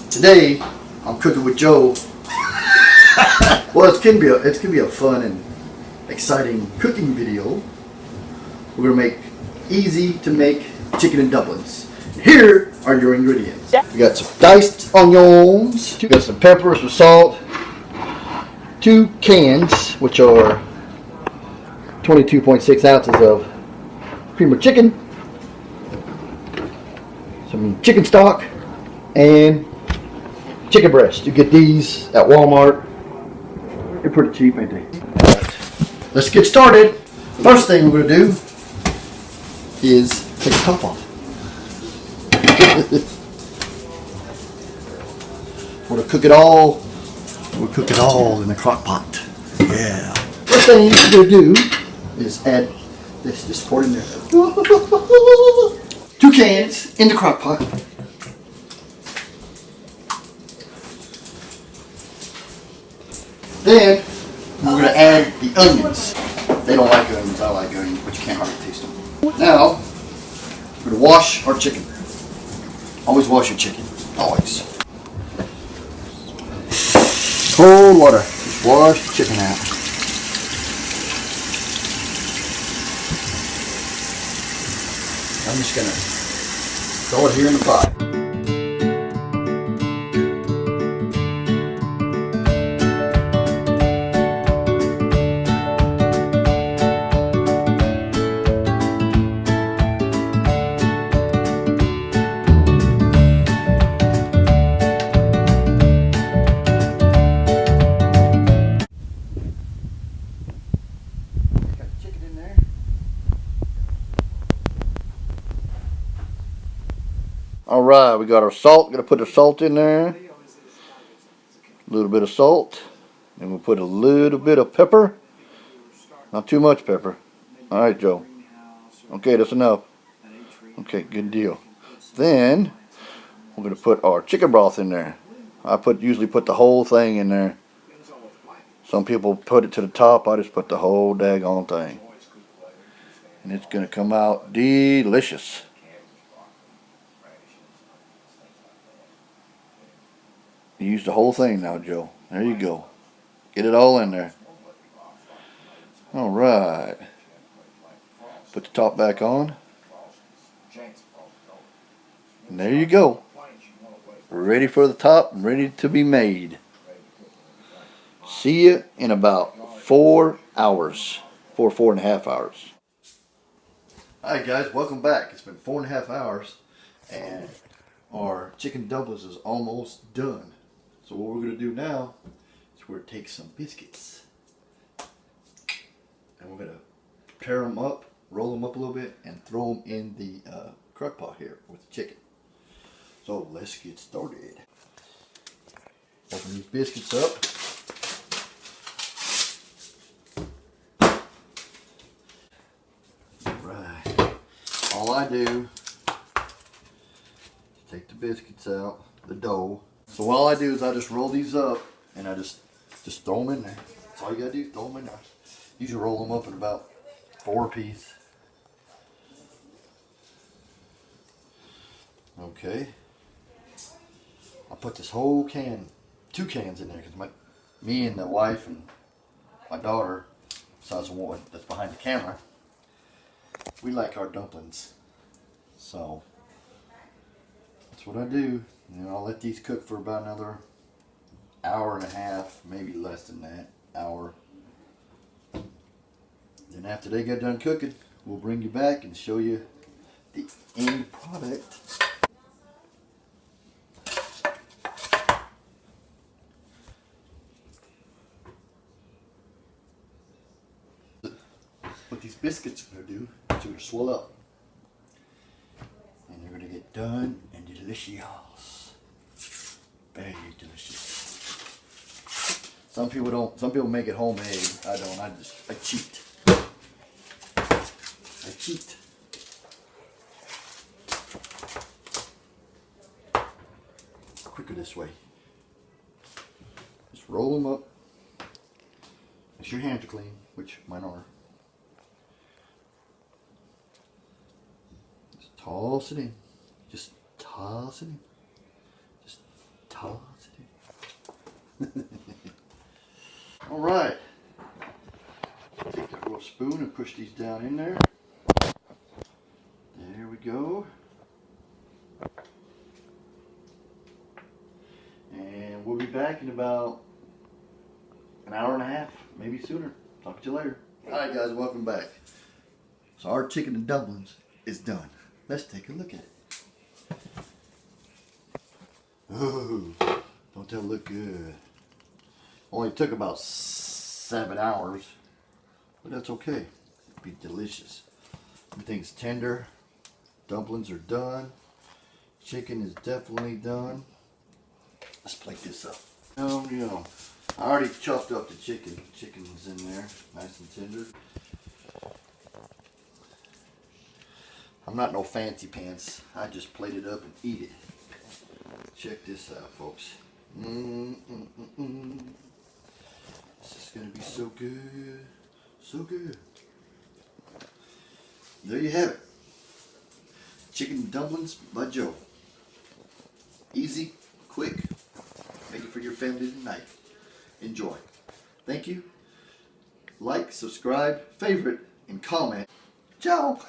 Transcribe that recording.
Today, I'm cooking with Joe. Well, it's gonna be a fun and exciting cooking video. We're gonna make easy to make chicken and dumplings. Here are your ingredients. We got some diced onions. We got some pepper, some salt. 2 cans, which are 22.6 ounces of cream of chicken. Some chicken stock and chicken breast. You get these at Walmart. They're pretty cheap, ain't they? Alright, let's get started. First thing we're going to do is take the top off. We're going to cook it all. We'll cook it all in the crock pot. Yeah. First thing we're going to do is add this. Just pour it in there. 2 cans in the crock pot. Then we're going to add the onions. They don't like onions. I like onions, but you can't hardly taste them. Now we're going to wash our chicken. Always wash your chicken. Always. Cold water. Just wash the chicken out. I'm just going to throw it here in the pot. Alright, we got our salt. Gonna put the salt in there. A little bit of salt. And we'll put a little bit of pepper. Not too much pepper. Alright, Joe. Okay, that's enough. Okay, good deal. Then we're gonna put our chicken broth in there. I usually put the whole thing in there. Some people put it to the top. I just put the whole daggone thing. And it's gonna come out delicious. Use the whole thing now, Joe. There you go. Get it all in there. Alright. Put the top back on. And there you go. Ready for the top and ready to be made. See you in about 4 hours. 4.5 hours. Alright guys, welcome back. It's been 4.5 hours and our chicken dumplings is almost done. So what we're going to do now is we're going to take some biscuits and we're going to tear them up, roll them up a little bit, and throw them in the crock pot here with the chicken. So let's get started. Open these biscuits up. Alright, all I do is take the biscuits out, the dough. So all I do is I just roll these up and I just throw them in there. That's all you gotta do, throw them in there. Usually roll them up in about 4 apiece. Okay. I put this whole can, 2 cans in there because me and the wife and my daughter, besides the one that's behind the camera, we like our dumplings. So that's what I do. And I'll let these cook for about another 1.5 hours, maybe less than that, hour. Then after they get done cooking, we'll bring you back and show you the end product. What these biscuits are going to do is they're going to swell up. And they're going to get done and delicious. Very delicious. Some people make it homemade. I don't. I cheat. I cheat. Quicker this way. Just roll them up. Make sure your hands are clean, which mine are. Just toss it in. Just toss it in. Just toss Alright. Take that little spoon and push these down in there. There we go. And we'll be back in about an hour and a half, maybe sooner. Talk to you later. Alright guys, welcome back. So our chicken and dumplings is done. Let's take a look at it. Oh, don't that look good? Only took about 7 hours, but that's okay. It'll be delicious. Everything's tender. Dumplings are done. Chicken is definitely done. Let's plate this up. I already chopped up the chicken. Chicken's in there, nice and tender. I'm not no fancy pants. I just plate it up and eat it. Check this out, folks. This is gonna be so good, so good. There you have it. Chicken and dumplings by Joe. Easy, quick. Make it for your family tonight. Enjoy. Thank you. Like, subscribe, favorite, and comment. Ciao.